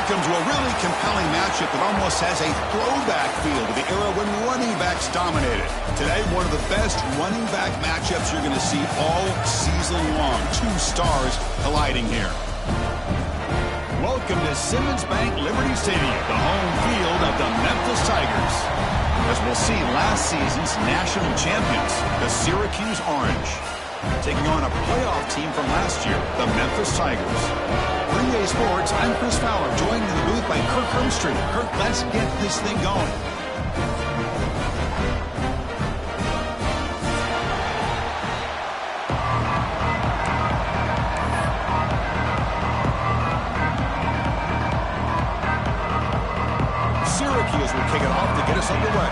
Welcome to a really compelling matchup that almost has a throwback feel to the era when running backs dominated. Today, one of the best running back matchups you're going to see all season long. Two stars colliding here. Welcome to Simmons Bank Liberty Stadium, the home field of the Memphis Tigers. As we'll see last season's national champions, the Syracuse Orange, taking on a playoff team from last year, the Memphis Tigers. For EA Sports, I'm Chris Fowler, joined in the booth by Kirk Hermstreet. Kirk, let's get this thing going. Syracuse will kick it off to get us underway.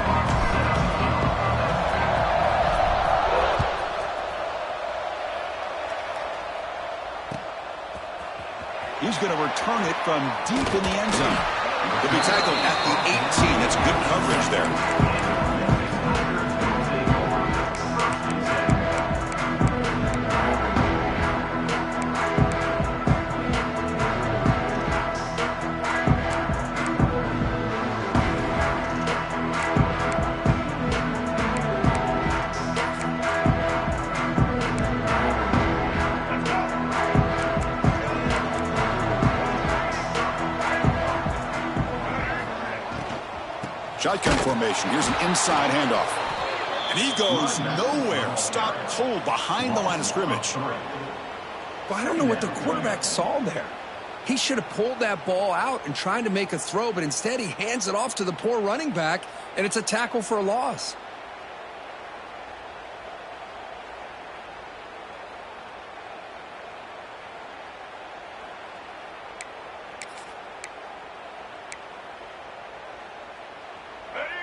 He's going to return it from deep in the end zone. He'll be tackled at the 18. That's good coverage there. Shotgun formation. Here's an inside handoff. And he goes nowhere. Stop cold behind the line of scrimmage. Well, I don't know what the quarterback saw there. He should have pulled that ball out and tried to make a throw, but instead he hands it off to the poor running back, and it's a tackle for a loss.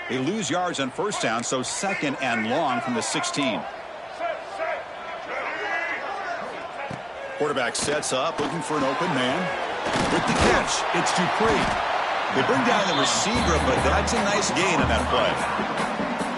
They lose yards on first down, so second and long from the 16. Quarterback sets up, looking for an open man. With the catch, it's Dupree. They bring down the receiver, but that's a nice gain on that play.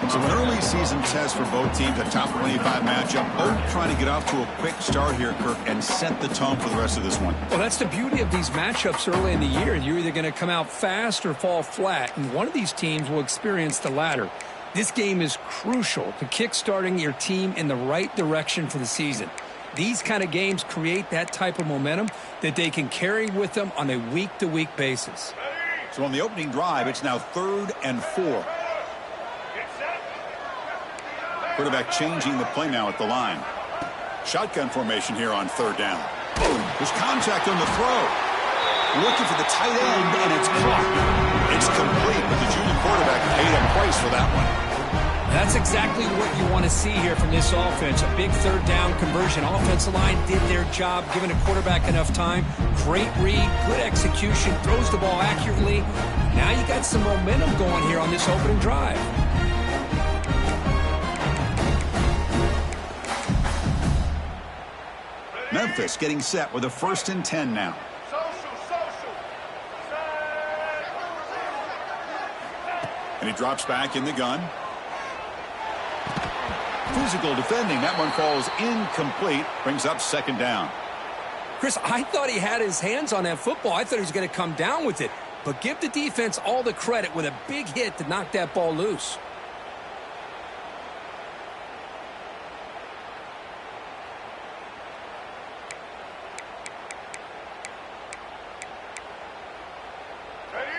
So an early season test for both teams, a top 25 matchup. Both trying to get off to a quick start here, Kirk, and set the tone for the rest of this one. Well, that's the beauty of these matchups early in the year. You're either going to come out fast or fall flat, and one of these teams will experience the latter. This game is crucial to kick-starting your team in the right direction for the season. These kind of games create that type of momentum that they can carry with them on a week-to-week basis. So on the opening drive, it's now 3rd and 4. Quarterback changing the play now at the line. Shotgun formation here on 3rd down. Boom. There's contact on the throw. Looking for the tight end, and it's caught. It's complete, but the junior quarterback paid a price for that one. That's exactly what you want to see here from this offense. A big 3rd down conversion. Offensive line did their job, giving a quarterback enough time. Great read, good execution, throws the ball accurately. Now you got some momentum going here on this opening drive. Memphis getting set with a 1st and 10 now. And he drops back in the gun. Physical defending. That one falls incomplete. Brings up 2nd down. Chris, I thought he had his hands on that football. I thought he was going to come down with it. But give the defense all the credit with a big hit to knock that ball loose.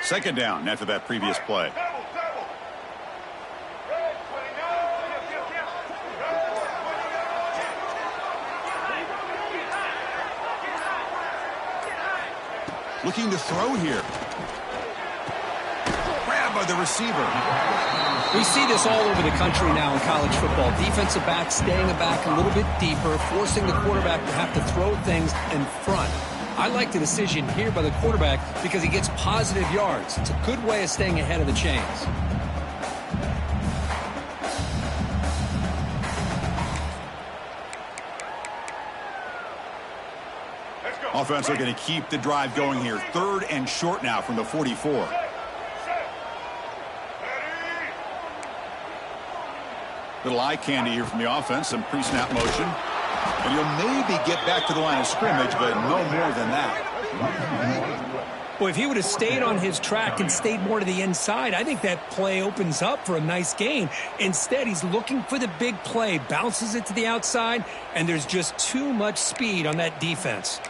Second down after that previous play. Looking to throw here. Grabbed by the receiver. We see this all over the country now in college football. Defensive backs staying back a little bit deeper, forcing the quarterback to have to throw things in front. I like the decision here by the quarterback because he gets positive yards. It's a good way of staying ahead of the chains. Offense looking to keep the drive going here. 3rd and short now from the 44. Little eye candy here from the offense. Some pre-snap motion. And you'll maybe get back to the line of scrimmage, but no more than that. Well, if he would have stayed on his track and stayed more to the inside, I think that play opens up for a nice gain. Instead, he's looking for the big play, bounces it to the outside, and there's just too much speed on that defense.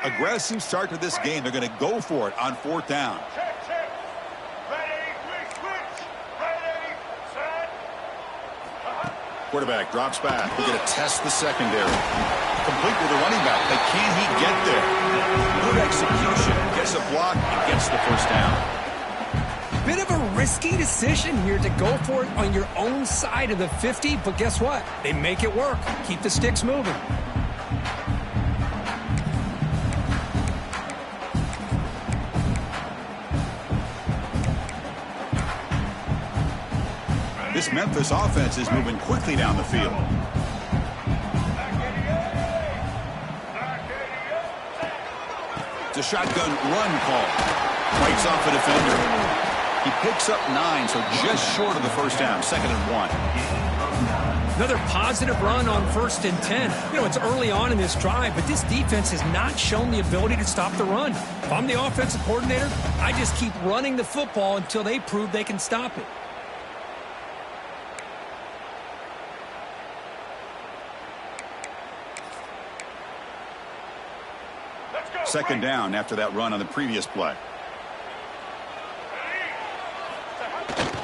Aggressive start to this game. They're going to go for it on 4th down. Quarterback drops back. We're going to test the secondary. Complete with the running back. But can he get there? Good execution. Gets a block and gets the first down. Bit of a risky decision here to go for it on your own side of the 50, but guess what? They make it work. Keep the sticks moving. This Memphis offense is moving quickly down the field. It's a shotgun run call. Breaks off a defender. He picks up 9, so just short of the first down. 2nd and 1. Another positive run on 1st and 10. You know, it's early on in this drive, but this defense has not shown the ability to stop the run. If I'm the offensive coordinator, I just keep running the football until they prove they can stop it. 2nd down after that run on the previous play.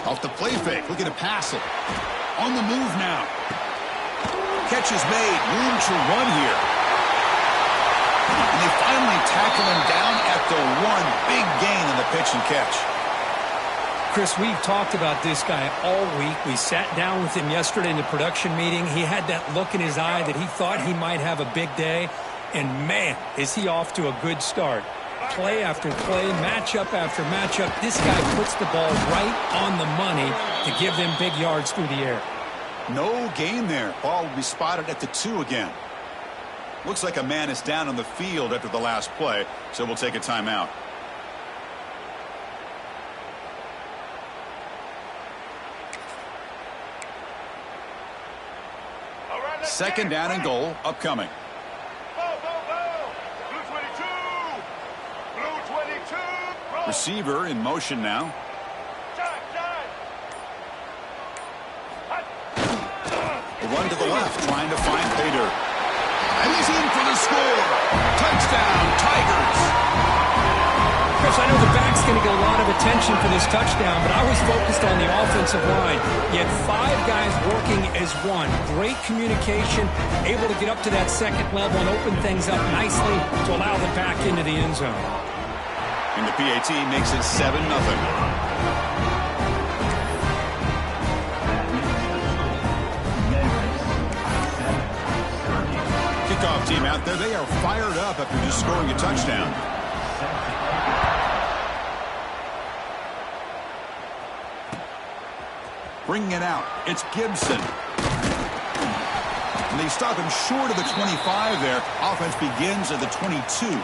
Off the play fake, looking to pass it. On the move now. Catch is made, room to run here. And they finally tackle him down at the 1. Big gain in the pitch and catch. Chris, we've talked about this guy all week. We sat down with him yesterday in the production meeting. He had that look in his eye that he thought he might have a big day. And, man, is he off to a good start. Play after play, matchup after matchup. This guy puts the ball right on the money to give them big yards through the air. No gain there. Ball will be spotted at the 2 again. Looks like a man is down on the field after the last play, so we'll take a timeout. Second down and goal upcoming. Receiver in motion now. A run to the left, trying to find Pater. And he's in for the score. Touchdown, Tigers. Chris, I know the back's going to get a lot of attention for this touchdown, but I was focused on the offensive line. You had 5 guys working as one. Great communication, able to get up to that 2nd level and open things up nicely to allow the back into the end zone. And the PAT makes it 7-0. Kickoff team out there. They are fired up after just scoring a touchdown. Bringing it out. It's Gibson. And they stop him short of the 25 there. Offense begins at the 22.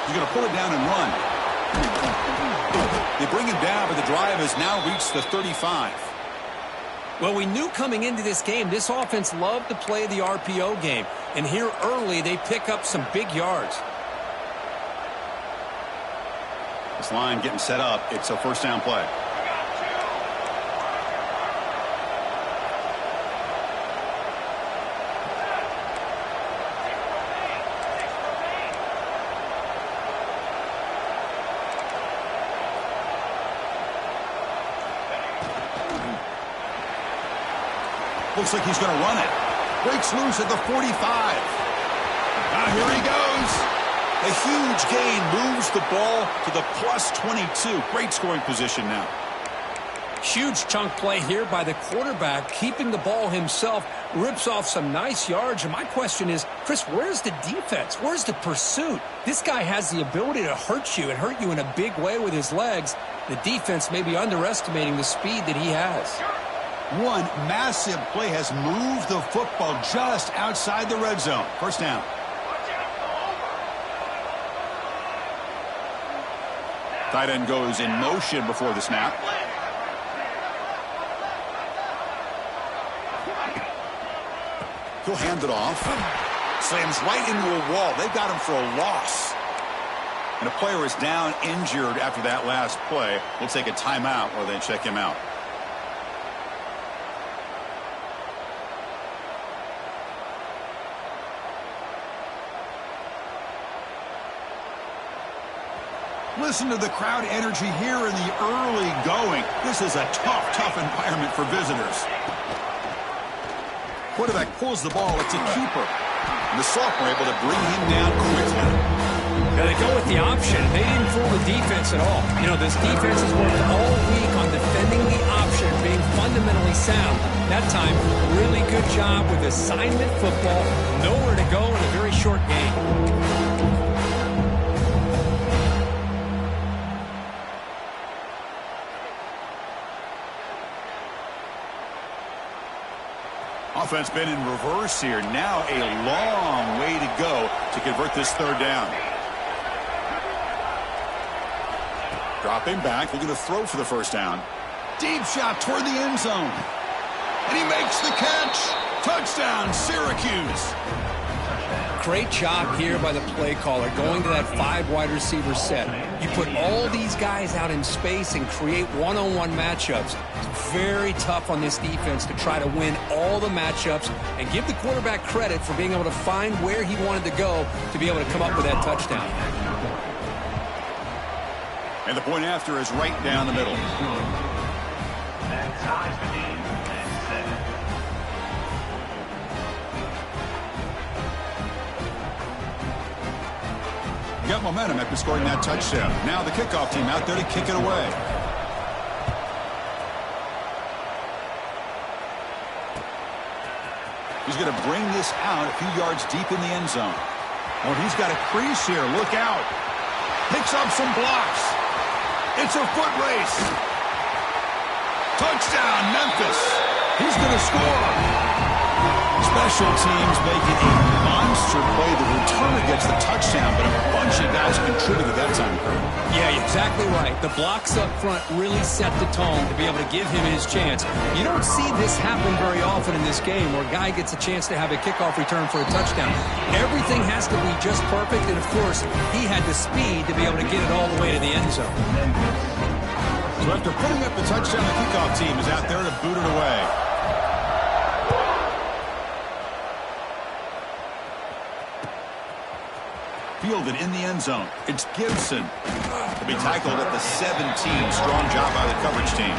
He's going to pull it down and run. They bring him down, but the drive has now reached the 35. Well, we knew coming into this game, this offense loved to play the RPO game. And here early, they pick up some big yards. This line getting set up. It's a first down play. Looks like he's going to run it. Breaks loose at the 45. Now here he goes. A huge gain moves the ball to the +22. Great scoring position now. Huge chunk play here by the quarterback, keeping the ball himself, rips off some nice yards. And my question is, Chris, where's the defense? Where's the pursuit? This guy has the ability to hurt you and hurt you in a big way with his legs. The defense may be underestimating the speed that he has. One massive play has moved the football just outside the red zone. First down. Tight end goes in motion before the snap. He'll hand it off. Slams right into a wall. They've got him for a loss. And a player is down injured after that last play. We'll take a timeout or then check him out. Listen to the crowd energy here in the early going. This is a tough environment for visitors. Quarterback pulls the ball. It's a keeper. And the sophomore able to bring him down quickly. Now they go with the option. They didn't fool the defense at all. You know, this defense has worked all week on defending the option, being fundamentally sound. That time, really good job with assignment football. Nowhere to go in a very short game. Offense been in reverse here. Now a long way to go to convert this third down. Dropping back, looking to throw for the first down. Deep shot toward the end zone. And he makes the catch. Touchdown, Syracuse. Great job here by the play caller, going to that 5 wide receiver set. You put all these guys out in space and create one-on-one matchups. It's very tough on this defense to try to win all the matchups and give the quarterback credit for being able to find where he wanted to go to be able to come up with that touchdown. And the point after is right down the middle. Got momentum after scoring that touchdown. Now the kickoff team out there to kick it away. He's going to bring this out a few yards deep in the end zone. Oh, he's got a crease here. Look out. Picks up some blocks. It's a foot race. Touchdown, Memphis. He's going to score. Special teams making a monster play. The returner gets the touchdown, but a bunch of guys contributed that time. Yeah, exactly right. The blocks up front really set the tone to be able to give him his chance. You don't see this happen very often in this game where a guy gets a chance to have a kickoff return for a touchdown. Everything has to be just perfect, and of course, he had the speed to be able to get it all the way to the end zone. So after putting up the touchdown, the kickoff team is out there to boot it away. Fielded in the end zone. It's Gibson. To be tackled at the 17. Strong job by the coverage team.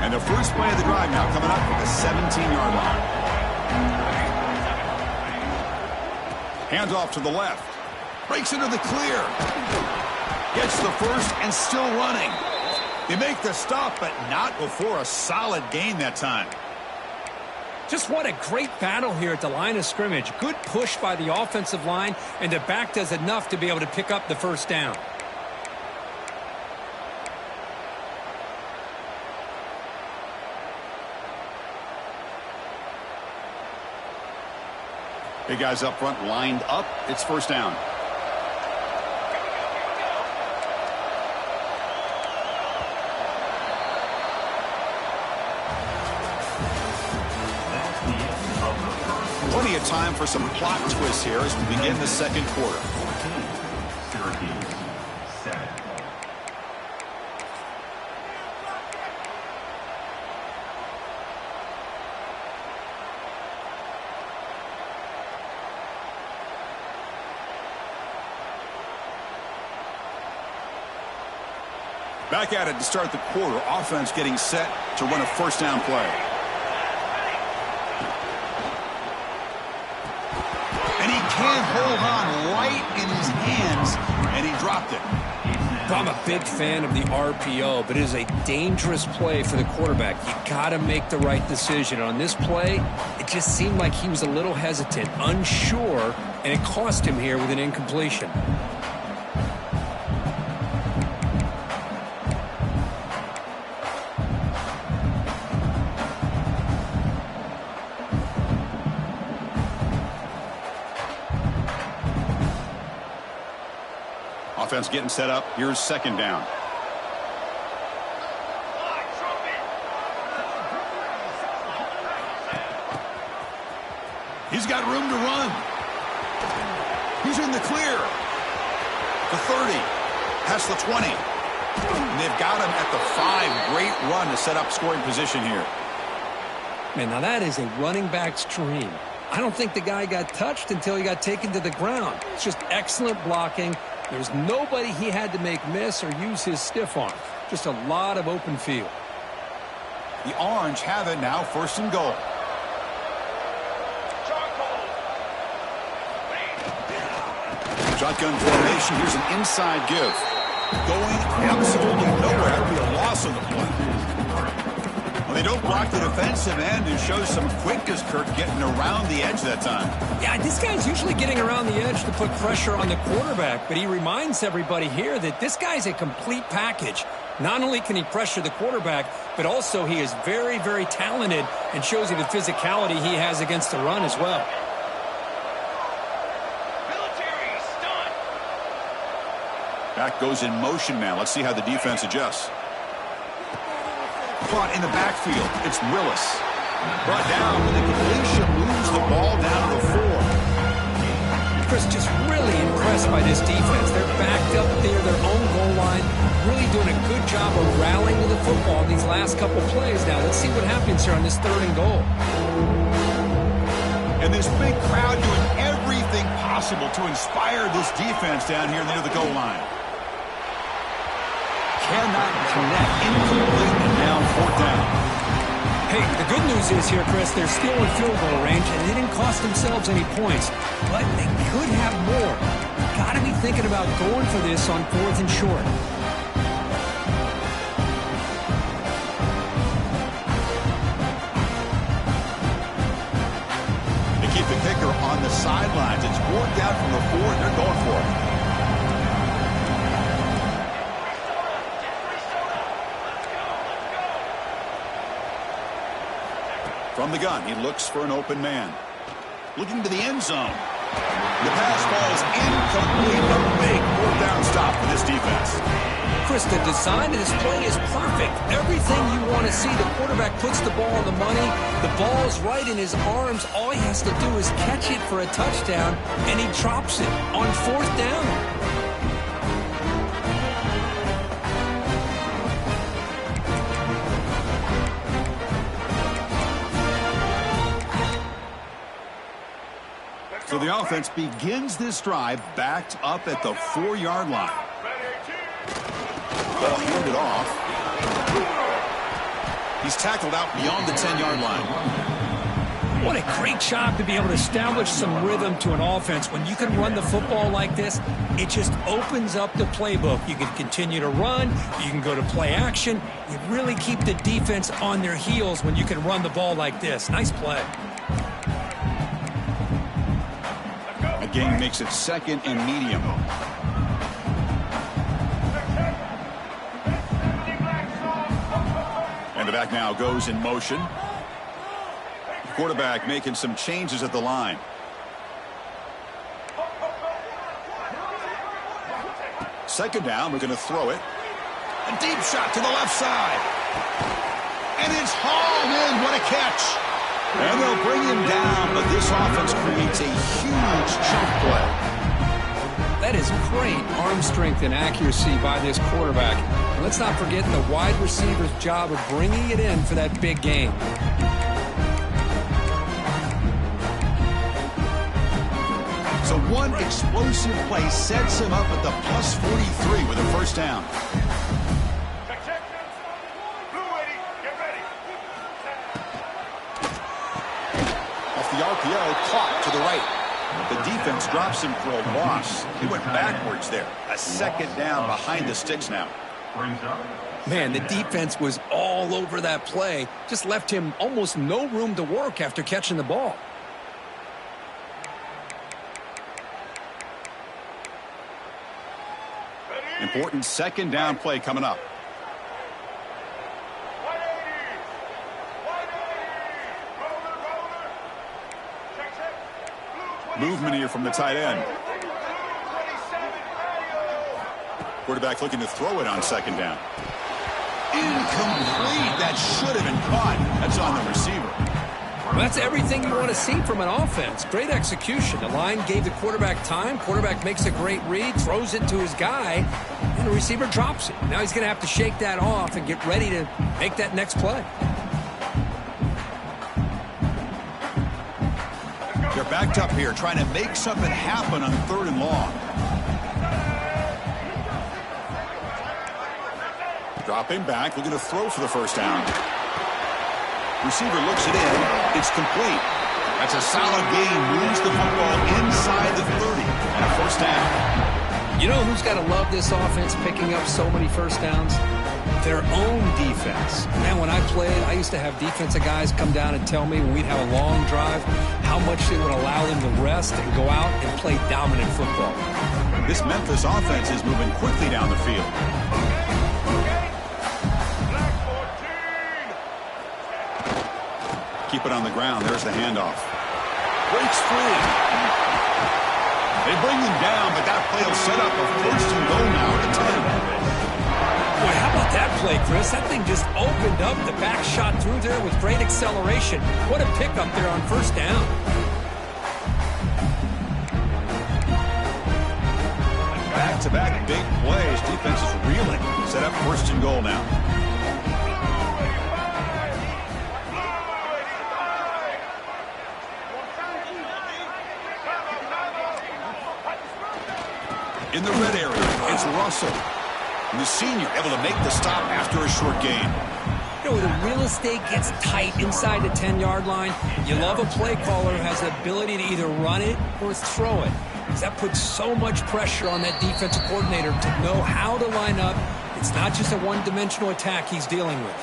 And the first play of the drive now coming up at the 17-yard line. Hands off to the left. Breaks into the clear. Gets the first and still running. They make the stop, but not before a solid gain that time. Just what a great battle here at the line of scrimmage. Good push by the offensive line, and the back does enough to be able to pick up the first down. Big guys up front lined up. It's first down. Plenty of time for some plot twists here as we begin the second quarter. Syracuse, 7. Back at it to start the quarter. Offense getting set to run a first down play. And he can't hold on right in his hands, and he dropped it. I'm a big fan of the RPO, but it is a dangerous play for the quarterback. You got to make the right decision. On this play, it just seemed like he was a little hesitant, unsure, and it cost him here with an incompletion. Offense getting set up. Here's second down. He's got room to run. He's in the clear. The 30. Past the 20. And they've got him at the 5. Great run to set up scoring position here. Man, now that is a running back's dream. I don't think the guy got touched until he got taken to the ground. It's just excellent blocking. There's nobody he had to make miss or use his stiff arm. Just a lot of open field. The Orange have it now, first and goal. Shotgun formation. Here's an inside give. Going absolutely nowhere. That would be a loss on the play. Well, they don't block the defensive end and show some quickness, Kirk, getting around the edge that time. Yeah, this guy's usually getting around the edge to put pressure on the quarterback, but he reminds everybody here that this guy's a complete package. Not only can he pressure the quarterback, but also he is very, very talented and shows you the physicality he has against the run as well. Back goes in motion now. Let's see how the defense adjusts. Caught in the backfield. It's Willis. Brought down with a completion. Moves the ball down to the 4. Chris, just really impressed by this defense. They're backed up there, their own goal line. Really doing a good job of rallying to the football in these last couple plays. Now, let's see what happens here on this 3rd and goal. And this big crowd doing everything possible to inspire this defense down here near the goal line. Cannot connect. Incomplete, and now 4th down. Hey, the good news is here, Chris, they're still in field goal range, and they didn't cost themselves any points. But they could have more. Got to be thinking about going for this on 4th and short. They keep the kicker on the sidelines. It's worked out from the 4, and they're going for it. From the gun, he looks for an open man. Looking to the end zone. The pass falls incomplete. A big 4th down stop for this defense. Chris, the design of this play is perfect. Everything you want to see. The quarterback puts the ball on the money. The ball's right in his arms. All he has to do is catch it for a touchdown, and he drops it on 4th down. So the offense begins this drive backed up at the 4-yard line. Ball handed off. He's tackled out beyond the 10-yard line. What a great job to be able to establish some rhythm to an offense. When you can run the football like this, it just opens up the playbook. You can continue to run. You can go to play action. You really keep the defense on their heels when you can run the ball like this. Nice play. Game makes it 2nd and medium. And the back now goes in motion. The quarterback making some changes at the line. Second down, we're going to throw it. A deep shot to the left side. And it's hauled in. What a catch. And they'll bring him down, but this offense creates a huge chunk play. That is great arm strength and accuracy by this quarterback. And let's not forget the wide receiver's job of bringing it in for that big game. So one explosive play sets him up at the +43 with a first down. the RPO, caught to the right. The defense drops him for a loss. He went backwards there. A second down behind the sticks now. Man, the defense was all over that play. Just left him almost no room to work after catching the ball. Important second down play coming up. Movement here from the tight end. Quarterback looking to throw it on second down. Incomplete. That should have been caught. That's on the receiver. Well, that's everything you want to see from an offense. Great execution. The line gave the quarterback time. Quarterback makes a great read, throws it to his guy, and the receiver drops it. Now he's going to have to shake that off and get ready to make that next play. They're backed up here, trying to make something happen on 3rd and long. Dropping back, looking to throw for the first down. Receiver looks it in. It's complete. That's a solid game. Moves the football inside the 30 and a first down. You know who's got to love this offense picking up so many first downs? Their own defense. Man, when I played, I used to have defensive guys come down and tell me when we'd have a long drive how much it would allow them to rest and go out and play dominant football. This Memphis offense is moving quickly down the field. Keep it on the ground. There's the handoff. Breaks free. They bring him down, but that play will set up a 1st and goal now at the 10. Boy, how about that play, Chris? That thing just opened up. The back shot through there with great acceleration. What a pickup there on first down. Back-to-back big plays. Defense is reeling. Set up 1st and goal now. In the red area, it's Russell. And the senior able to make the stop after a short gain. You know, the real estate gets tight inside the 10-yard line. You love a play caller who has the ability to either run it or throw it. Because that puts so much pressure on that defensive coordinator to know how to line up. It's not just a one-dimensional attack he's dealing with.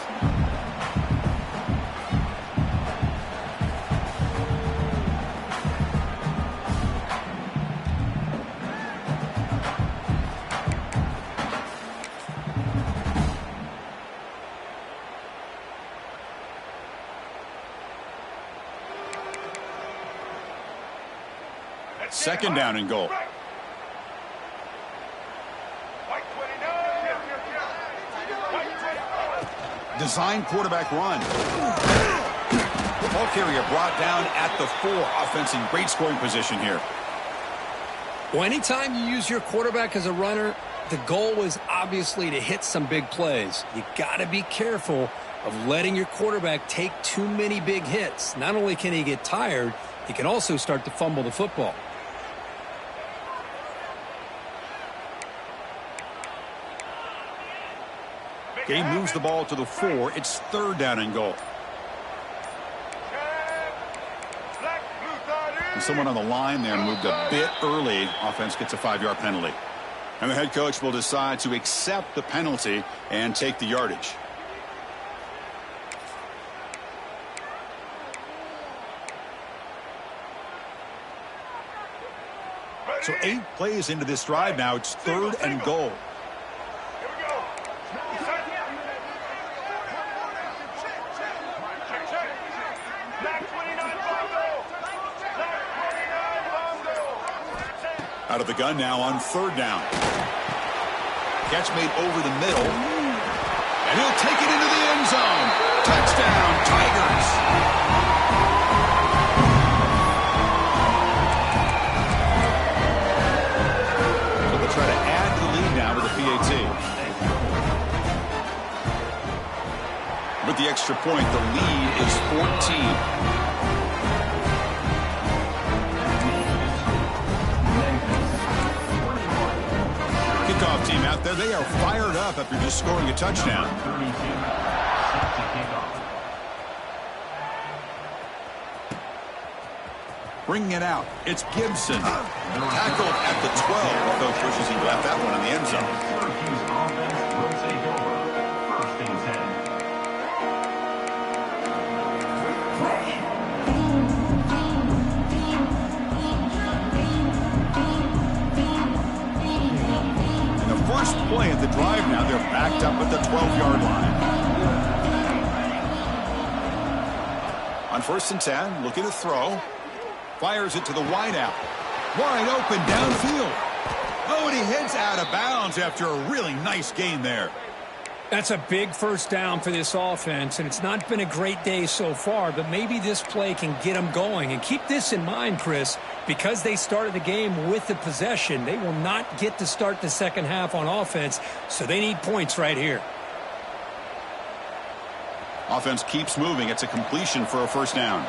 Second down and goal. Design quarterback run. Ball carrier brought down at the 4. Offense in great scoring position here. Well, anytime you use your quarterback as a runner, the goal is obviously to hit some big plays. You got to be careful of letting your quarterback take too many big hits. Not only can he get tired, he can also start to fumble the football. Game moves the ball to the 4. It's 3rd down and goal. And someone on the line there moved a bit early. Offense gets a 5-yard penalty. And the head coach will decide to accept the penalty and take the yardage. So 8 plays into this drive now. It's 3rd and goal. Out of the gun now on 3rd down. Catch made over the middle. And he'll take it into the end zone. Touchdown, Tigers. So they'll try to add to the lead now with a PAT. With the extra point, the lead is 14. Kickoff team out there. They are fired up after just scoring a touchdown. Bringing it out, it's Gibson. Tackled at the 12. Coach wishes he left that one in the end zone. Syracuse offense will take over. 1st and 10. In the first play of the drive now, they're backed up at the 12-yard line. On 1st and 10, looking to throw. Fires it to the wideout. Wide open downfield. Oh, and he heads out of bounds after a really nice gain there. That's a big first down for this offense, and it's not been a great day so far, but maybe this play can get them going. And keep this in mind, Chris, because they started the game with the possession, they will not get to start the second half on offense, so they need points right here. Offense keeps moving. It's a completion for a first down.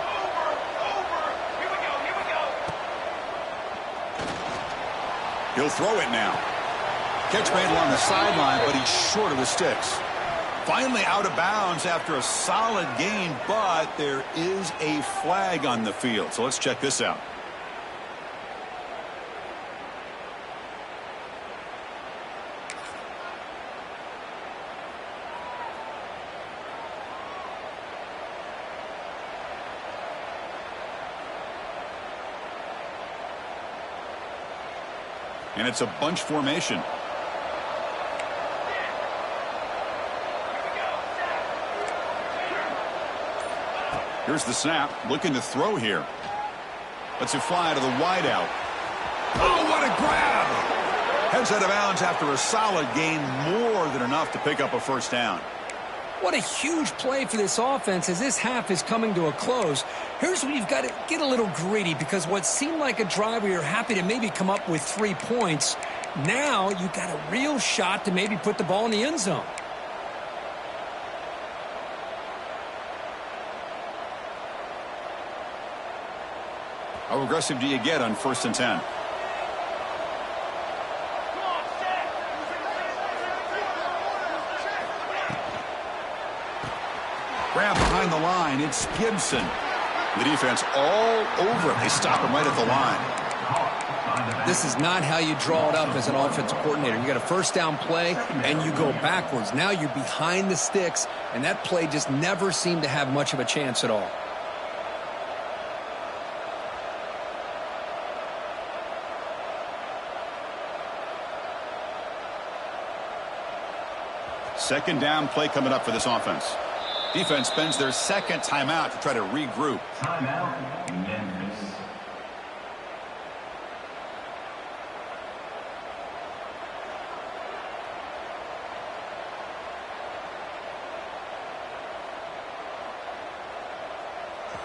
He'll throw it now. Catch made along the sideline, but he's short of the sticks. Finally out of bounds after a solid gain, but there is a flag on the field. So let's check this out. And it's a bunch formation. Here's the snap. Looking to throw here. Lets it fly to the wideout. Oh, what a grab! Heads out of bounds after a solid gain, more than enough to pick up a first down. What a huge play for this offense as this half is coming to a close. Here's where you've got to get a little greedy, because what seemed like a drive where you're happy to maybe come up with 3 points, now you've got a real shot to maybe put the ball in the end zone. How aggressive do you get on 1st and 10? Grab behind the line. It's Gibson. The defense all over it. They stop him right at the line. This is not how you draw it up as an offensive coordinator. You got a first down play, and you go backwards. Now you're behind the sticks, and that play just never seemed to have much of a chance at all. Second down play coming up for this offense. Defense spends their second timeout to try to regroup. Timeout, Memphis.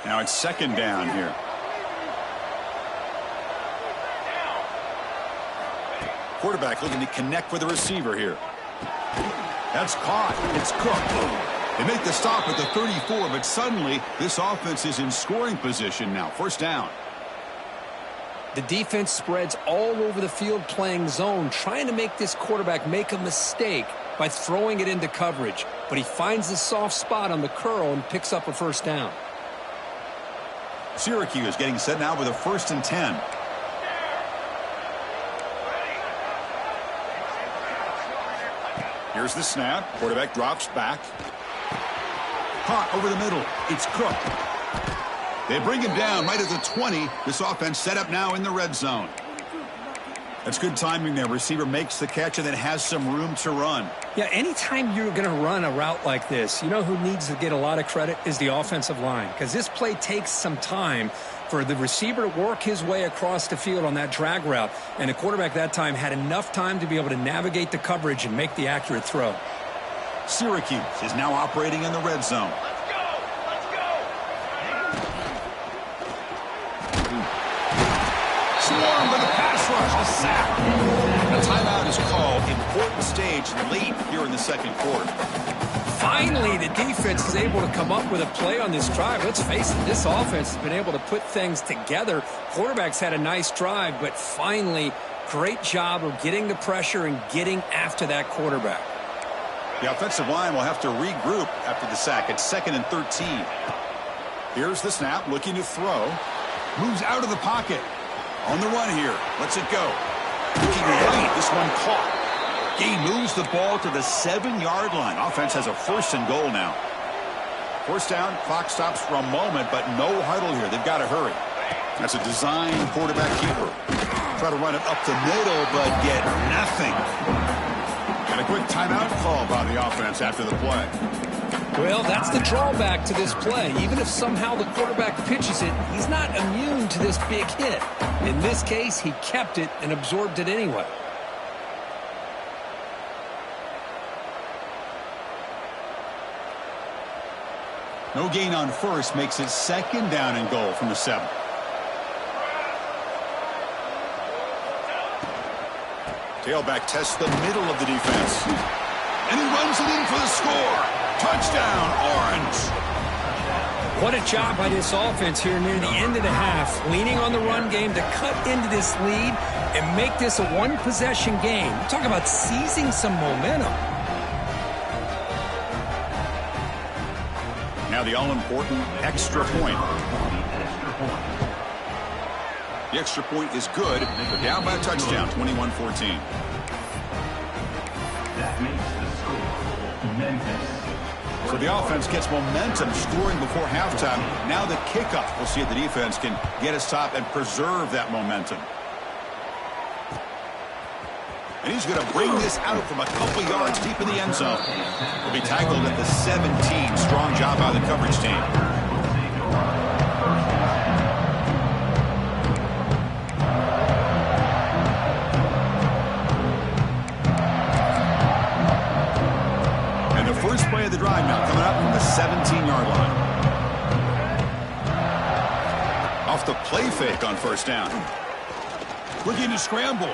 Now it's second down here. Quarterback looking to connect with the receiver here. That's caught. It's Cook. They make the stop at the 34, but suddenly this offense is in scoring position now. First down. The defense spreads all over the field playing zone, trying to make this quarterback make a mistake by throwing it into coverage. But he finds the soft spot on the curl and picks up a first down. Syracuse getting set now with a 1st and 10. Here's the snap. Quarterback drops back. Caught over the middle. It's Cook. They bring him down right at the 20. This offense set up now in the red zone. That's good timing there. Receiver makes the catch and then has some room to run. Yeah, anytime you're going to run a route like this, you know who needs to get a lot of credit is the offensive line, because this play takes some time for the receiver to work his way across the field on that drag route, and the quarterback that time had enough time to be able to navigate the coverage and make the accurate throw. Syracuse is now operating in the red zone. Swarmed by the pass rush, a sack. A timeout is called. Important stage late here in the second quarter. Finally, the defense is able to come up with a play on this drive. Let's face it, this offense has been able to put things together. Quarterback's had a nice drive, but finally, great job of getting the pressure and getting after that quarterback. The offensive line will have to regroup after the sack. It's 2nd and 13. Here's the snap, looking to throw. Moves out of the pocket. On the run here. Lets it go. Looking right. This one caught. He moves the ball to the 7-yard line. Offense has a 1st and goal now. 1st down. Clock stops for a moment, but no huddle here. They've got to hurry. That's a design quarterback keeper. Try to run it up the middle, but get nothing. And a quick timeout call by the offense after the play. Well, that's the drawback to this play. Even if somehow the quarterback pitches it, he's not immune to this big hit. In this case, he kept it and absorbed it anyway. No gain on 1st makes it 2nd down and goal from the 7. Tailback tests the middle of the defense. And he runs it in for the score. Touchdown, Orange. What a job by this offense here near the end of the half, leaning on the run game to cut into this lead and make this a one-possession game. Talk about seizing some momentum. Now the all-important extra point. The extra point is good. They're down by a touchdown, 21-14. That makes the score Memphis. So the offense gets momentum scoring before halftime. Now the kickoff. We'll see if the defense can get a stop and preserve that momentum. And he's going to bring this out from a couple yards deep in the end zone. He'll be tackled at the 17. Strong job by the coverage team. And the first play of the drive now coming up from the 17-yard line. Off the play fake on 1st down. Looking to scramble.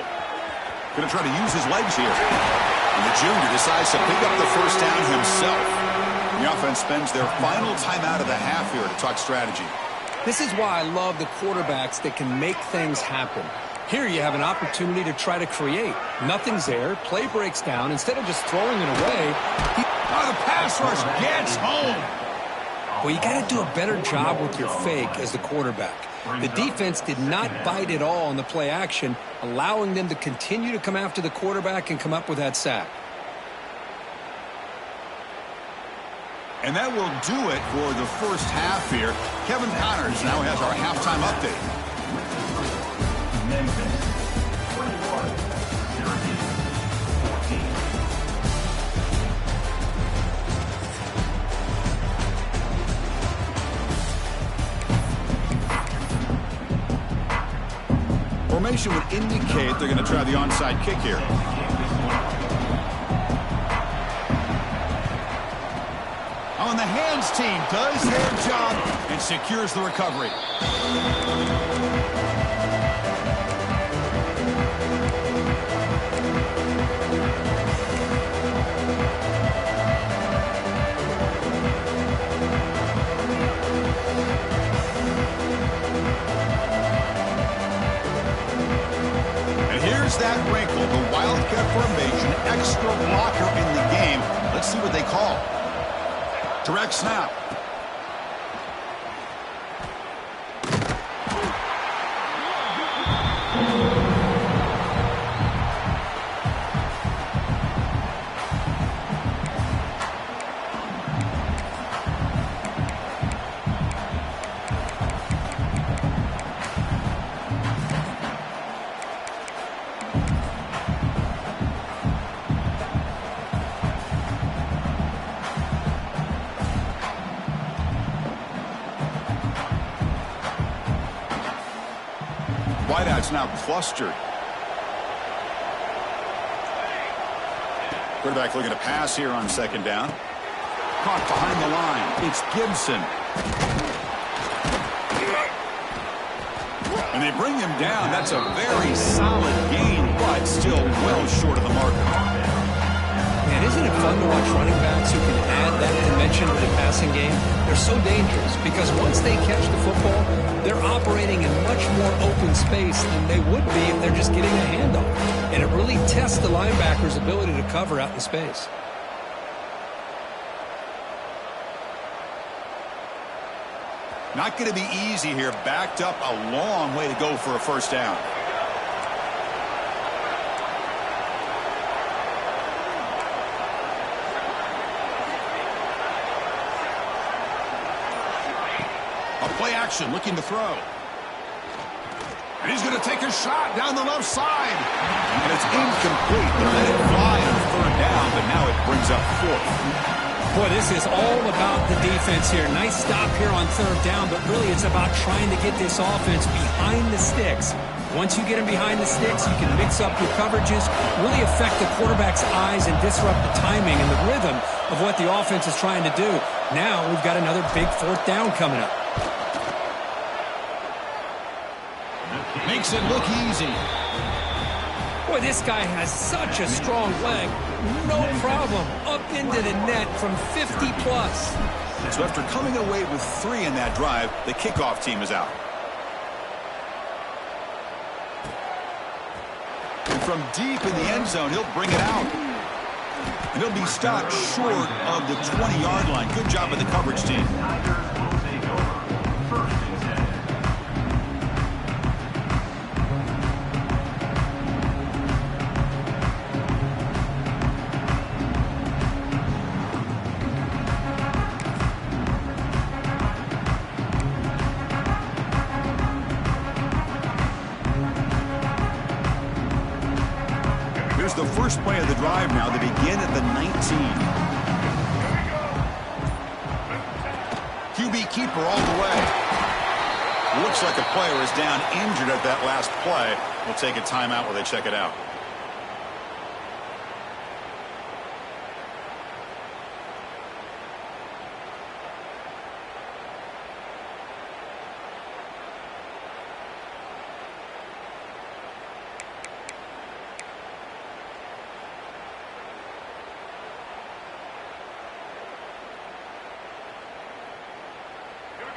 Going to try to use his legs here. And the junior decides to pick up the 1st down himself. The offense spends their final timeout of the half here to talk strategy. This is why I love the quarterbacks that can make things happen. Here you have an opportunity to try to create. Nothing's there. Play breaks down. Instead of just throwing it away, the pass rush gets home. well, you got to do a better job with your fake as the quarterback. The defense did not bite at all on the play action, allowing them to continue to come after the quarterback and come up with that sack. And that will do it for the first half here. Kevin Connors now has our halftime update. Memphis 21, Syracuse 14. Formation would indicate they're going to try the onside kick here. On the hands team does their job and secures the recovery. And here's that wrinkle, the Wildcat formation, extra blocker in the game. Let's see what they call. Direct snap. Wideouts now clustered. Quarterback looking to pass here on 2nd down. Caught behind the line. It's Gibson. And they bring him down. That's a very solid gain, but still well short of the marker. Man, isn't it fun to watch running backs who can add that dimension to the passing game? They're so dangerous because once they catch the football, they're operating in much more open space than they would be if they're just getting a handoff. And it really tests the linebacker's ability to cover out in space. Not going to be easy here. Backed up a long way to go for a first down. A play action, looking to throw. And he's going to take a shot down the left side. And it's incomplete. They let it fly on third down, but now it brings up fourth. Boy, this is all about the defense here. Nice stop here on third down, but really it's about trying to get this offense behind the sticks. Once you get them behind the sticks, you can mix up your coverages, really affect the quarterback's eyes and disrupt the timing and the rhythm of what the offense is trying to do. Now we've got another big fourth down coming up. Makes it look easy. Boy, this guy has such a strong leg. No problem. Up into the net from 50-plus. So after coming away with 3 in that drive, the kickoff team is out. And from deep in the end zone, he'll bring it out. And he'll be stopped short of the 20-yard line. Good job of the coverage team. The first play of the drive now. They begin at the 19. QB keeper all the way. Looks like a player is down injured at that last play. We'll take a timeout while they check it out.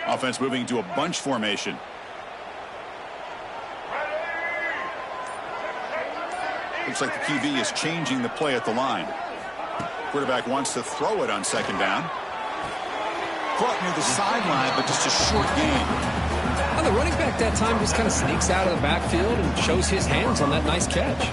Offense moving to a bunch formation. Looks like the QB is changing the play at the line. Quarterback wants to throw it on second down. Caught near the sideline, but just a short gain. Well, the running back that time just kind of sneaks out of the backfield and shows his hands on that nice catch.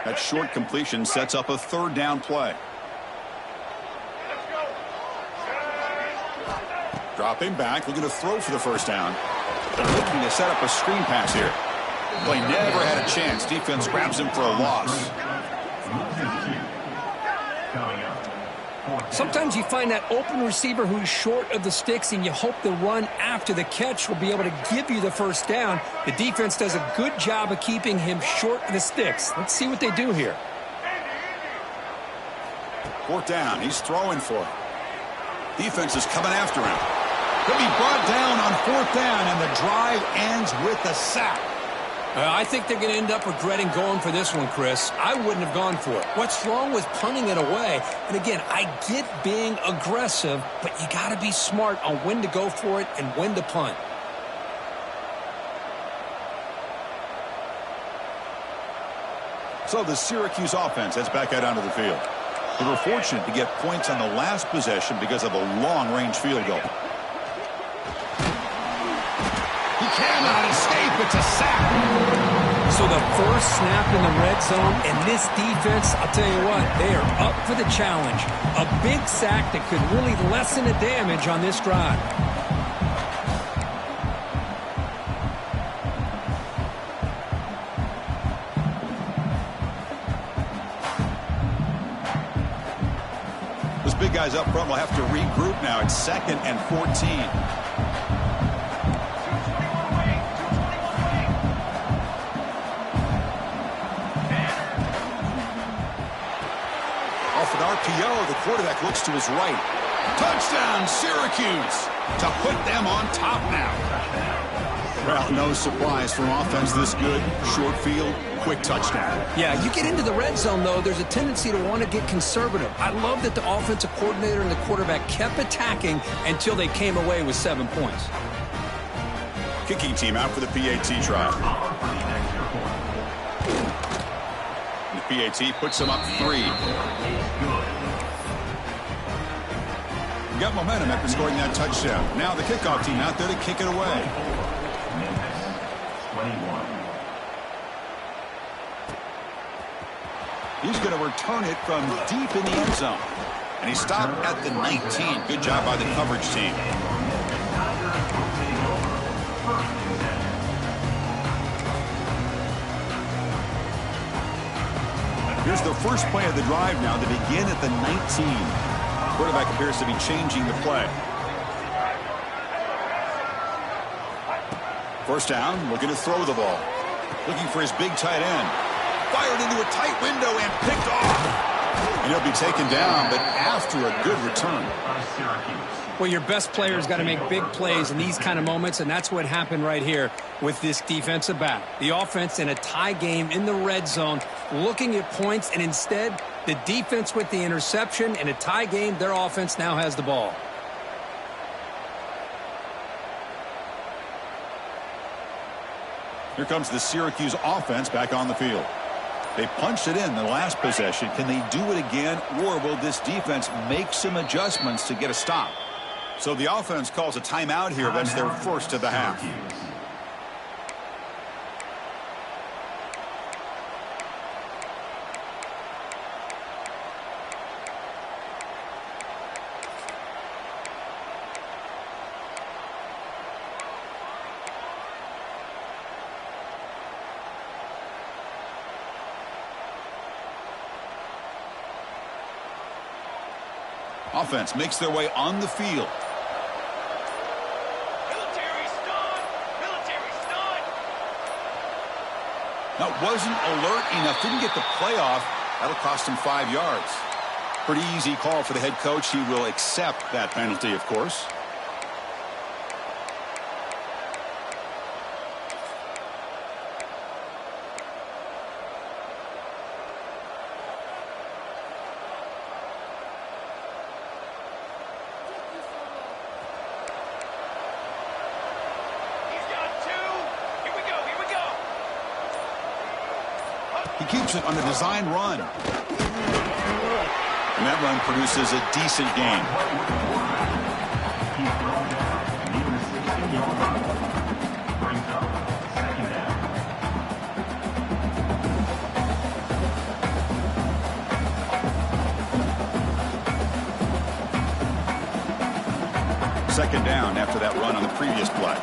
That short completion sets up a third down play. Dropping back, looking to throw for the first down. They're looking to set up a screen pass here. Play never had a chance. Defense grabs him for a loss. Sometimes you find that open receiver who's short of the sticks, and you hope the run after the catch will be able to give you the first down. The defense does a good job of keeping him short of the sticks. Let's see what they do here. Fourth down. He's throwing for it. Defense is coming after him. He'll be brought down on fourth down, and the drive ends with a sack. I think they're going to end up regretting going for this one, Chris. I wouldn't have gone for it. What's wrong with punting it away? And again, I get being aggressive, but you got to be smart on when to go for it and when to punt. So the Syracuse offense heads back out onto the field. They were fortunate to get points on the last possession because of a long-range field goal. He cannot escape. It's a sack. So the first snap in the red zone, and this defense, I'll tell you what, they are up for the challenge. A big sack that could really lessen the damage on this drive. Those big guys up front will have to regroup now. It's 2nd and 14. RPO, the quarterback looks to his right. Touchdown, Syracuse, to put them on top now. Well, no surprise from offense this good. Short field, quick touchdown. Yeah, you get into the red zone, though, there's a tendency to want to get conservative. I love that the offensive coordinator and the quarterback kept attacking until they came away with 7 points. Kicking team out for the PAT try. The PAT puts them up 3. We got momentum after scoring that touchdown. Now the kickoff team out there to kick it away. Memphis, 21. He's going to return it from deep in the end zone. And he stopped at the 19. Good job by the coverage team. Here's the first play of the drive now to begin at the 19. Quarterback appears to be changing the play. First down, looking to throw the ball. Looking for his big tight end. Fired into a tight window and picked off. And he'll be taken down, but after a good return. Well, your best player's got to make big plays in these kind of moments, and that's what happened right here with this defensive back. The offense in a tie game in the red zone, looking at points, and instead, the defense with the interception. In a tie game, their offense now has the ball. Here comes the Syracuse offense back on the field. They punched it in the last possession. Can they do it again, or will this defense make some adjustments to get a stop? So the offense calls a timeout here. That's their first of the half. Offense makes their way on the field. Now, wasn't alert enough. Didn't get the playoff. That'll cost him 5 yards. Pretty easy call for the head coach. He will accept that penalty, of course. He keeps it on the design run. And that run produces a decent gain. Second down after that run on the previous play.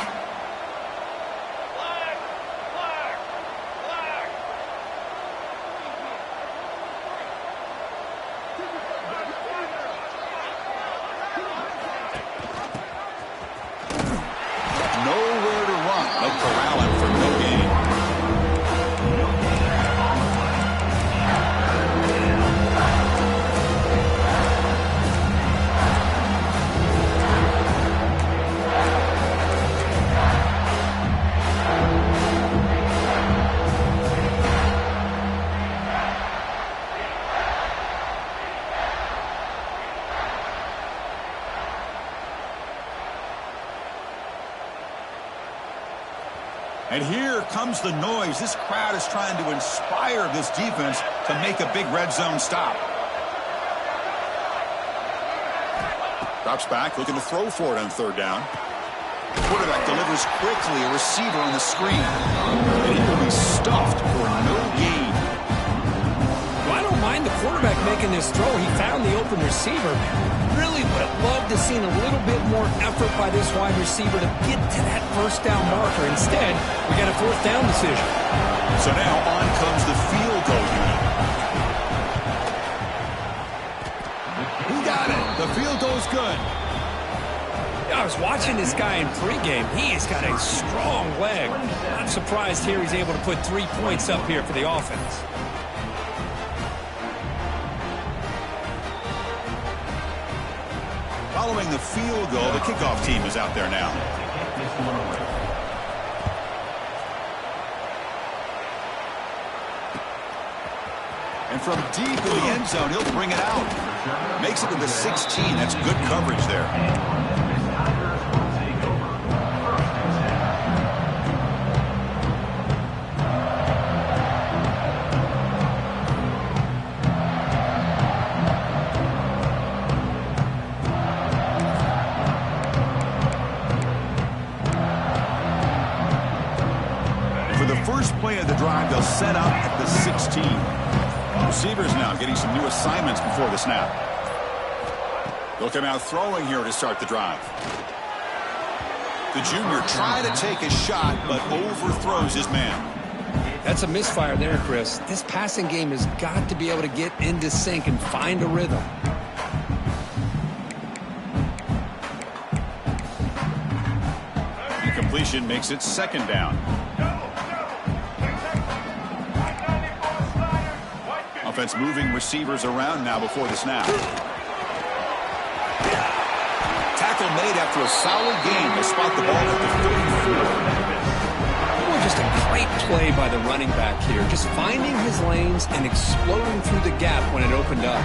And here comes the noise. This crowd is trying to inspire this defense to make a big red zone stop. Drops back, looking to throw for it on third down. Quarterback delivers quickly, a receiver on the screen. And he will be stuffed for no gain. Well, I don't mind the quarterback making this throw. He found the open receiver. Really would have loved to see a little bit more effort by this wide receiver to get to that first down marker. Instead, we got a fourth down decision. So now on comes the field goal unit. Who got it? The field goal's good. I was watching this guy in pregame. He has got a strong leg. I'm surprised here he's able to put 3 points up here for the offense. Following the field goal, the kickoff team is out there now. from deep in the end zone, he'll bring it out. Makes it to the 16. That's good coverage there. First play of the drive, they'll set up at the 16. Receivers now getting some new assignments before the snap. They'll come out throwing here to start the drive. The junior trying to take a shot, but overthrows his man. That's a misfire there, Chris. This passing game has got to be able to get into sync and find a rhythm. Incompletion makes it second down. Offense moving receivers around now before the snap. Tackle made after a solid gain to spot the ball at the 34. Oh, just a great play by the running back here. Just finding his lanes and exploding through the gap when it opened up.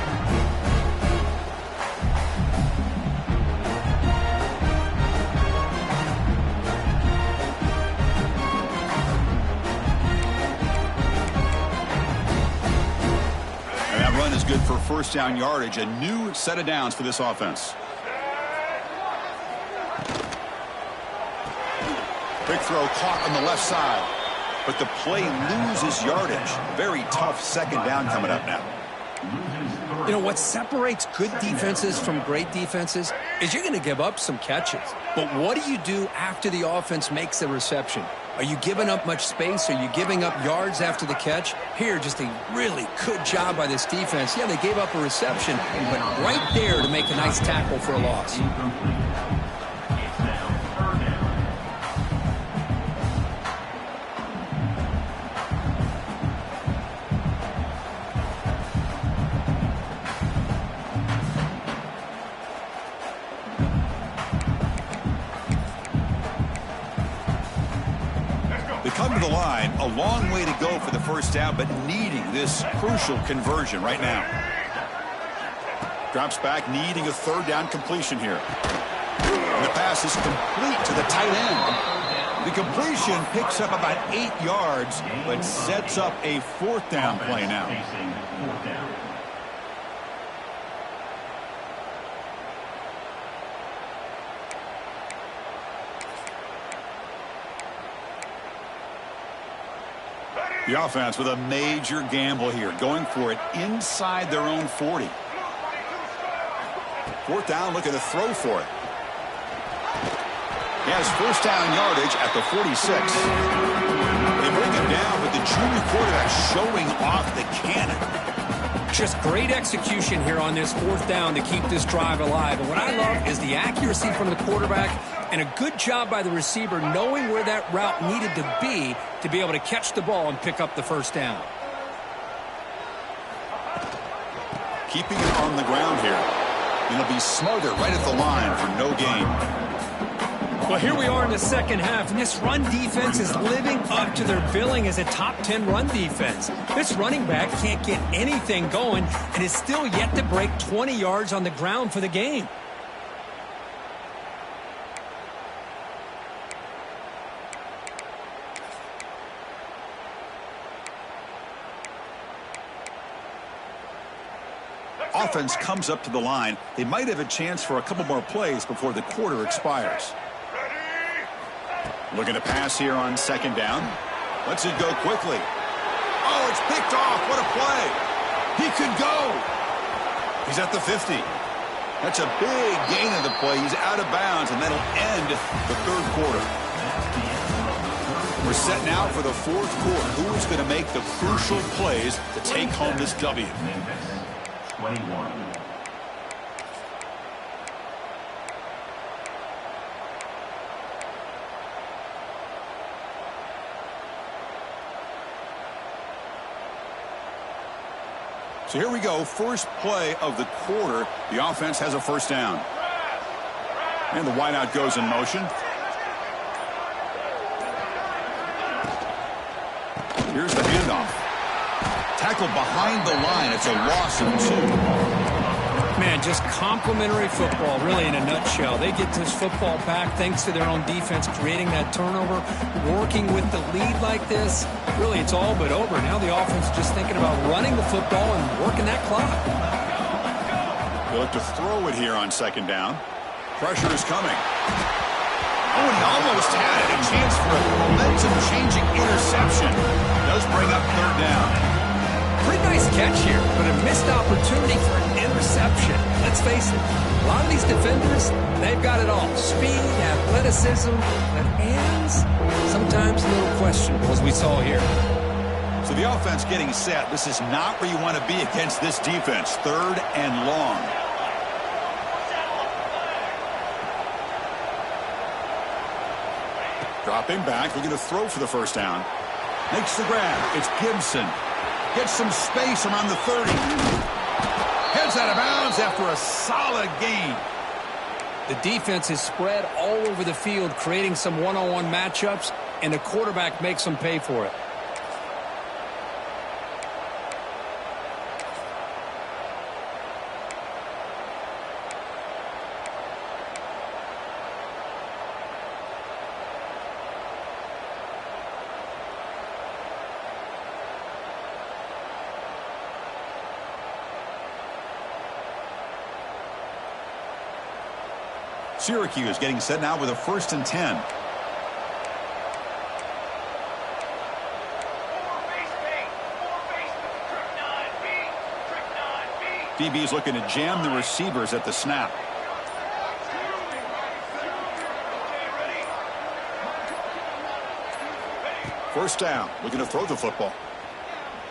Good for first down yardage, a new set of downs for this offense. Quick throw caught on the left side, but the play loses yardage. Very tough second down coming up now. You know, what separates good defenses from great defenses is you're going to give up some catches. But what do you do after the offense makes the reception? Are you giving up much space? Are you giving up yards after the catch? Here, just a really good job by this defense. Yeah, they gave up a reception, but right there to make a nice tackle for a loss. Come to the line, a long way to go for the first down, but needing this crucial conversion right now. Drops back, needing a third down completion here. And the pass is complete to the tight end. The completion picks up about 8 yards, but sets up a fourth down play now. The offense with a major gamble here, going for it inside their own 40. Fourth down, looking to throw for it. He has first down yardage at the 46. They bring it down, but the junior quarterback showing off the cannon. Just great execution here on this fourth down to keep this drive alive. And what I love is the accuracy from the quarterback and a good job by the receiver knowing where that route needed to be able to catch the ball and pick up the first down. Keeping it on the ground here. And it'll be smothered right at the line for no gain. Well, here we are in the second half, and this run defense is living up to their billing as a top 10 run defense. This running back can't get anything going and is still yet to break 20 yards on the ground for the game. Offense comes up to the line. They might have a chance for a couple more plays before the quarter expires. Looking to pass here on second down. Lets it go quickly. Oh, it's picked off. What a play. He could go. He's at the 50. That's a big gain of the play. He's out of bounds, and that'll end the third quarter. We're setting out for the fourth quarter. Who is going to make the crucial plays to take home this W? Memphis, 21. So here we go, first play of the quarter. The offense has a first down. And the wideout goes in motion. Here's the handoff. tackle behind the line. It's a loss of 2. Man, just complimentary football, really, in a nutshell. They get this football back thanks to their own defense, creating that turnover, working with the lead like this. Really, it's all but over. Now the offense is just thinking about running the football and working that clock. They look to throw it here on second down. Pressure is coming. Oh, and he almost had it. A chance for a momentum-changing interception. Does bring up third down. Pretty nice catch here, but a missed opportunity for an interception. Let's face it, a lot of these defenders, they've got it all. Speed, athleticism, but hands, sometimes a little questionable, as we saw here. So the offense getting set. This is not where you want to be against this defense. Third and long. Dropping back, looking to throw for the first down. Makes the grab. It's Gibson. Gets some space around the 30. Heads out of bounds after a solid gain. The defense is spread all over the field, creating some one-on-one matchups, and the quarterback makes them pay for it. Syracuse getting set now with a 1st and 10. DB's looking to jam the receivers at the snap. First down, looking to throw the football.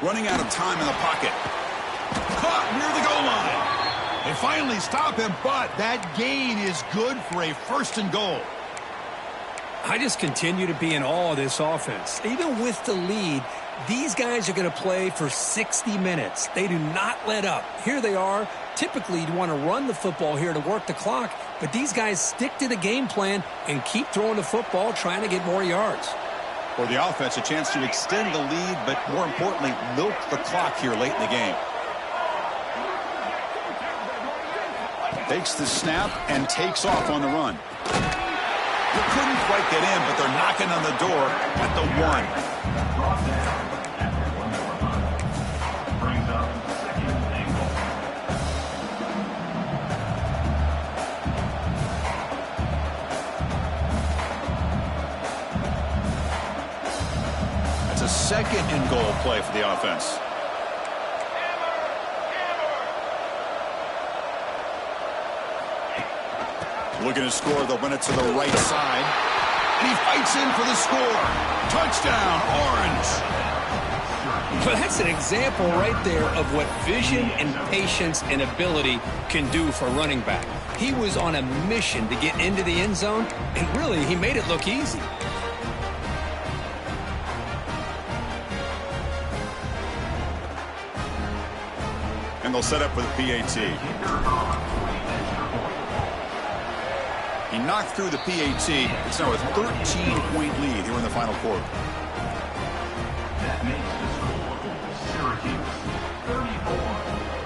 Running out of time in the pocket. Caught near the goal line. They finally stop him, but that gain is good for a 1st and goal. I just continue to be in awe of this offense. Even with the lead, these guys are going to play for 60 minutes. They do not let up. Here they are. Typically, you'd want to run the football here to work the clock, but these guys stick to the game plan and keep throwing the football, trying to get more yards. For the offense, a chance to extend the lead, but more importantly, milk the clock here late in the game. Takes the snap and takes off on the run. They couldn't quite get in, but they're knocking on the door at the 1. Brings up 2nd and goal. That's a 2nd and goal play for the offense. Looking to score, they'll run it to the right side. And he fights in for the score. Touchdown, Orange. But that's an example right there of what vision and patience and ability can do for running back. He was on a mission to get into the end zone, and really, he made it look easy. And they'll set up with a PAT. He knocked through the PAT. It's now a 13-point lead here in the final quarter. That makes the score Syracuse 34,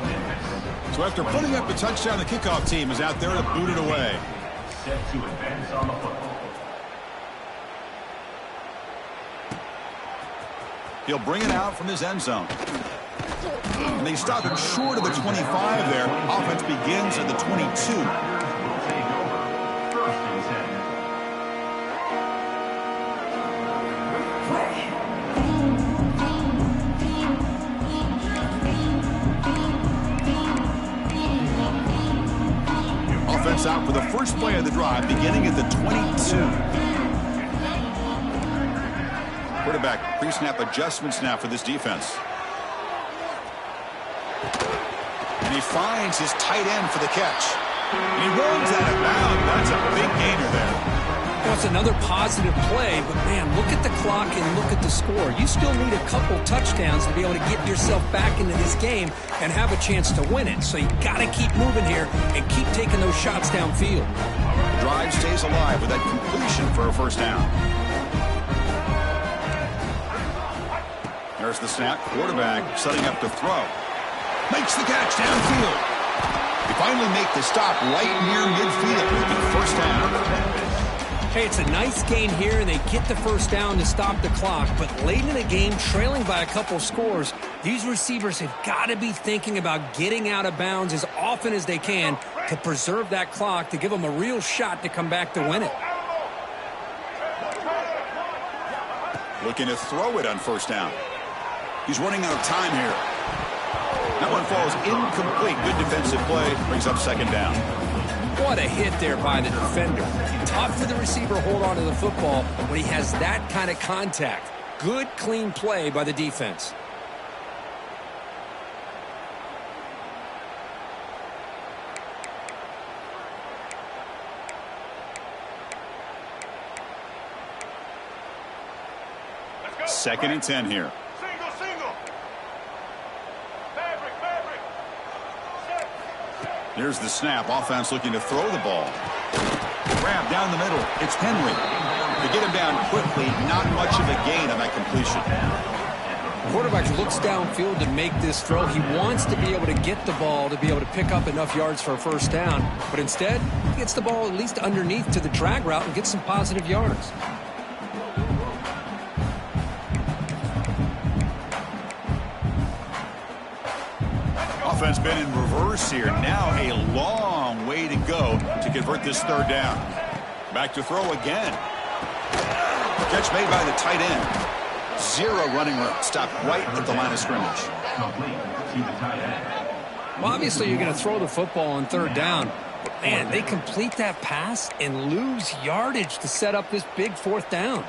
Memphis. So after putting up a touchdown, the kickoff team is out there to boot it away. Set to advance on the football. He'll bring it out from his end zone. And they stop him short of the 25 there. Offense begins at the 22. Offense out for the first play of the drive, beginning at the 22. Quarterback pre-snap adjustments now for this defense. And he finds his tight end for the catch. And he runs out of bounds. That's a big gainer there. Well, it's another positive play, but man, look at the clock and look at the score. You still need a couple touchdowns to be able to get yourself back into this game and have a chance to win it. So you got to keep moving here and keep taking those shots downfield. The drive stays alive with that completion for a first down. They're There's the snap. Quarterback setting up to throw. Makes the catch downfield. They finally make the stop right near midfield. It'll be first down. Hey, it's a nice gain here, and they get the first down to stop the clock. But late in the game, trailing by a couple scores, these receivers have got to be thinking about getting out of bounds as often as they can to preserve that clock, to give them a real shot to come back to win it. Looking to throw it on first down. He's running out of time here. That one falls incomplete. Good defensive play. Brings up second down. What a hit there by the defender. Tough for the receiver to hold on to the football when he has that kind of contact. Good, clean play by the defense. Second and 10 here. Single. Fabric. Here's the snap. Offense looking to throw the ball. Grab down the middle. It's Henry. They get him down quickly. Not much of a gain on that completion. The quarterback looks downfield to make this throw. He wants to be able to get the ball to be able to pick up enough yards for a first down. But instead, he gets the ball at least underneath to the drag route and gets some positive yards. Offense been in reverse here. Now a long way to go to convert this third down. Back to throw again. Catch made by the tight end. Zero running room. Stopped right at the line of scrimmage. Well, obviously you're going to throw the football on third down. But man, they complete that pass and lose yardage to set up this big fourth down.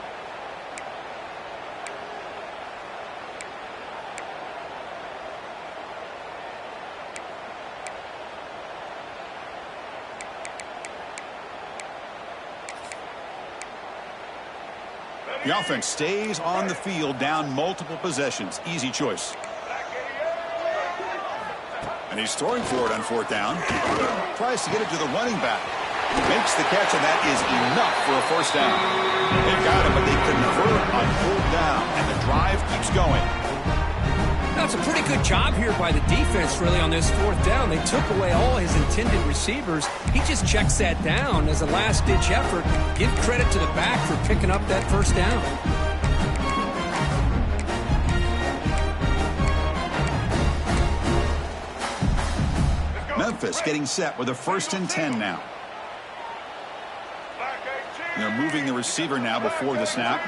The offense stays on the field, down multiple possessions. Easy choice. And he's throwing for it on fourth down. Tries to get it to the running back. Makes the catch, and that is enough for a first down. They've got him, but they convert on fourth down, and the drive keeps going. That's a pretty good job here by the defense, really, on this fourth down. They took away all his intended receivers. He just checks that down as a last-ditch effort. Give credit to the back for picking up that first down. Memphis getting set with a 1st and 10 now. They're moving the receiver now before the snap.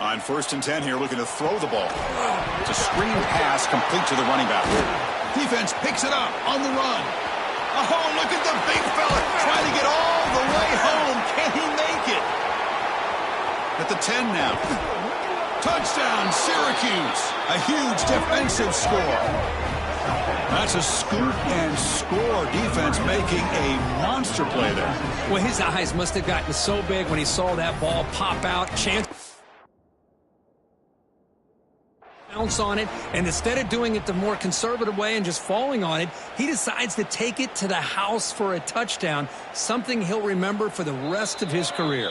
On 1st and 10 here, looking to throw the ball. It's a screen pass complete to the running back. Defense picks it up on the run. Oh, look at the big fella trying to get all the way home. Can he make it? At the 10 now. Touchdown, Syracuse. A huge defensive score. That's a scoop and score. Defense making a monster play there. Well, his eyes must have gotten so big when he saw that ball pop out. Chance bounce on it, and instead of doing it the more conservative way and just falling on it, he decides to take it to the house for a touchdown, something he'll remember for the rest of his career.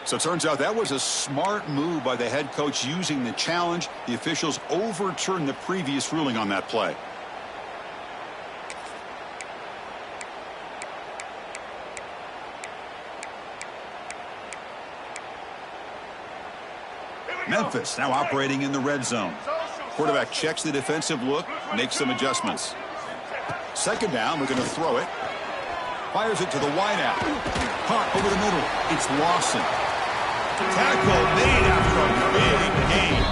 So it turns out that was a smart move by the head coach using the challenge. The officials overturned the previous ruling on that play. Memphis now operating in the red zone. Quarterback checks the defensive look, makes some adjustments. Second down, we're going to throw it. Fires it to the wideout. Caught over the middle. It's Lawson. Tackle made after a big gain.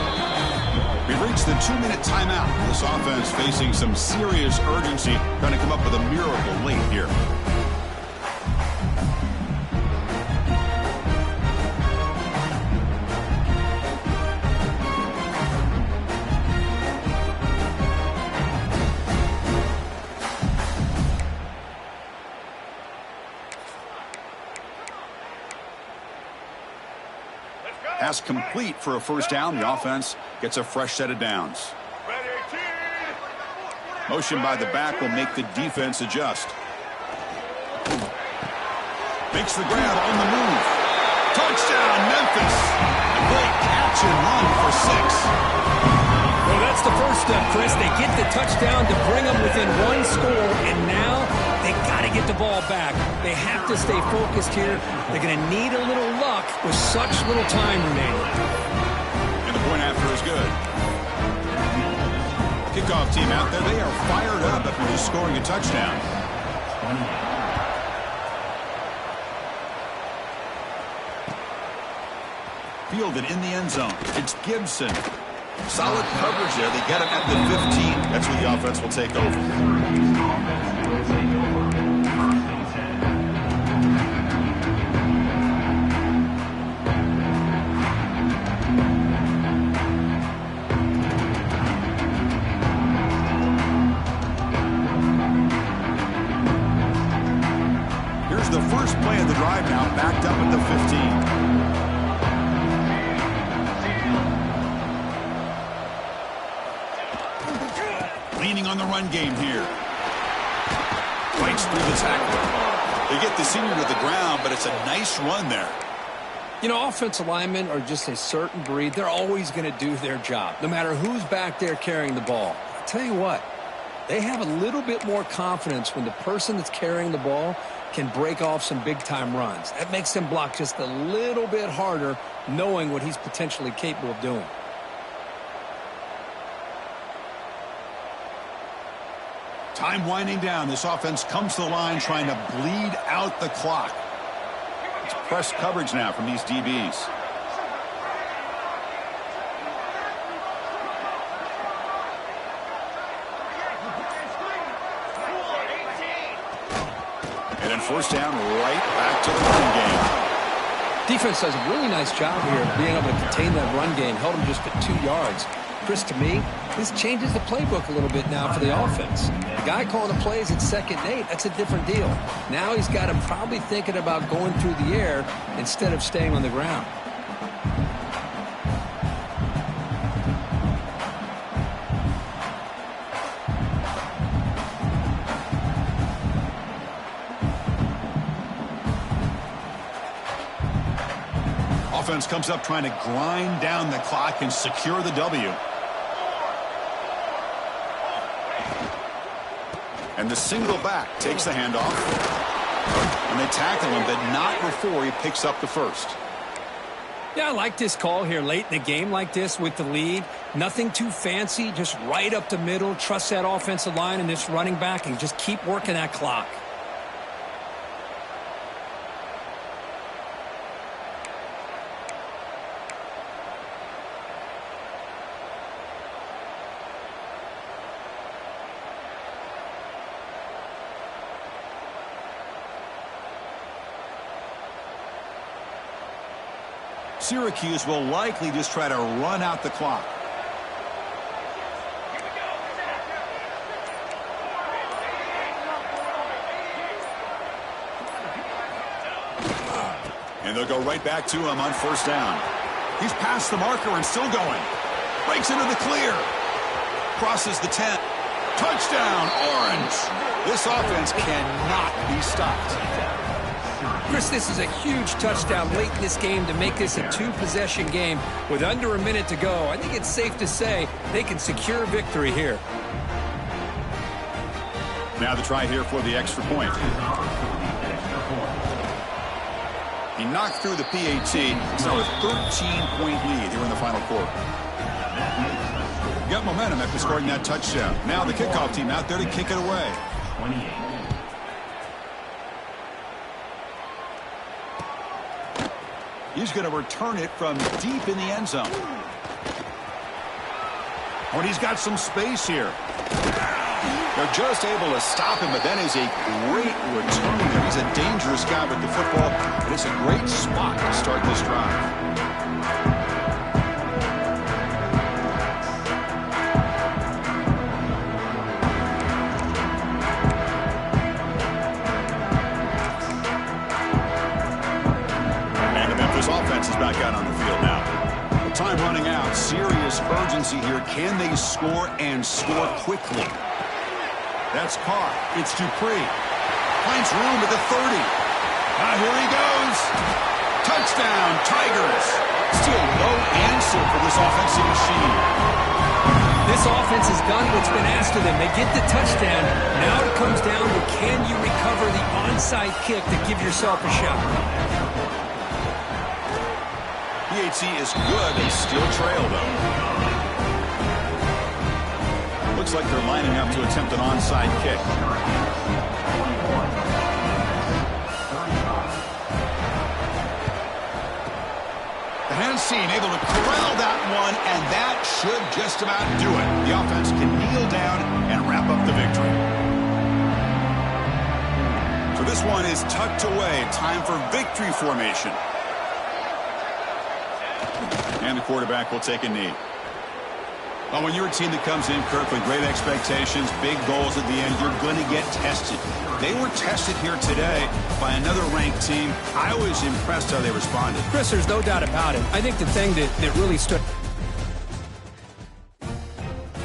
We've reached the 2-minute timeout. This offense facing some serious urgency, trying to come up with a miracle late here. Pass complete for a first down. The offense gets a fresh set of downs. Motion by the back will make the defense adjust. Makes the grab on the move. Touchdown, Memphis. Great catch and run for 6. Well, that's the first step, Chris. They get the touchdown to bring them within 1 score, and now they got to get the ball back. They have to stay focused here. They're going to need a little luck with such little time remaining. And the point after is good. Kickoff team out there, they are fired up after just scoring a touchdown. Fielded in the end zone. It's Gibson. Solid coverage there. They get him at the 15. That's where the offense will take over. Here's the first play of the drive now, backed up at the 15. Leaning on the run game here. Fights through the tackle. They get the senior to the ground, but it's a nice run there. You know, offensive linemen are just a certain breed. They're always going to do their job, no matter who's back there carrying the ball. I'll tell you what, they have a little bit more confidence when the person that's carrying the ball can break off some big-time runs. That makes them block just a little bit harder, knowing what he's potentially capable of doing. Time winding down. This offense comes to the line trying to bleed out the clock. It's press coverage now from these DBs. And then first down, right back to the run game. Defense does a really nice job here of being able to contain that run game. Held him just at 2 yards. Chris, to me, this changes the playbook a little bit now for the offense. The guy calling the plays at 2nd and 8, that's a different deal. Now he's got him probably thinking about going through the air instead of staying on the ground. Offense comes up trying to grind down the clock and secure the W. And the single back takes the handoff. And they tackle him, but not before he picks up the first. Yeah, I like this call here late in the game like this with the lead. Nothing too fancy, just right up the middle. Trust that offensive line and this running back and just keep working that clock. Syracuse will likely just try to run out the clock. And they'll go right back to him on first down. He's past the marker and still going. Breaks into the clear. Crosses the 10. Touchdown, Orange. This offense cannot be stopped. Chris, this is a huge touchdown late in this game to make this a 2-possession game with under a minute to go. I think it's safe to say they can secure victory here. Now the try here for the extra point. He knocked through the PAT. It's now a 13-point lead here in the final quarter. Got momentum after scoring that touchdown. Now the kickoff team out there to kick it away. 28. He's going to return it from deep in the end zone. Oh, and he's got some space here. They're just able to stop him, but that is a great return there. He's a dangerous guy with the football, but it's a great spot to start this drive. Offense is back out on the field now. The time running out. Serious urgency here. Can they score and score quickly? That's caught. It's Dupree. Finds room at the 30. Now here he goes. Touchdown, Tigers. Still no answer for this offensive machine. This offense has done what's been asked of them. They get the touchdown. Now it comes down to, can you recover the onside kick to give yourself a shot? PAT is good. They still trail, though. Looks like they're lining up to attempt an onside kick. The hand seen able to corral that one, and that should just about do it. The offense can kneel down and wrap up the victory. So this one is tucked away. Time for victory formation. And the quarterback will take a knee. Well, when you're a team that comes in, Kirk, with great expectations, big goals at the end, you're going to get tested. They were tested here today by another ranked team. I was impressed how they responded. Chris, there's no doubt about it. I think the thing that really stood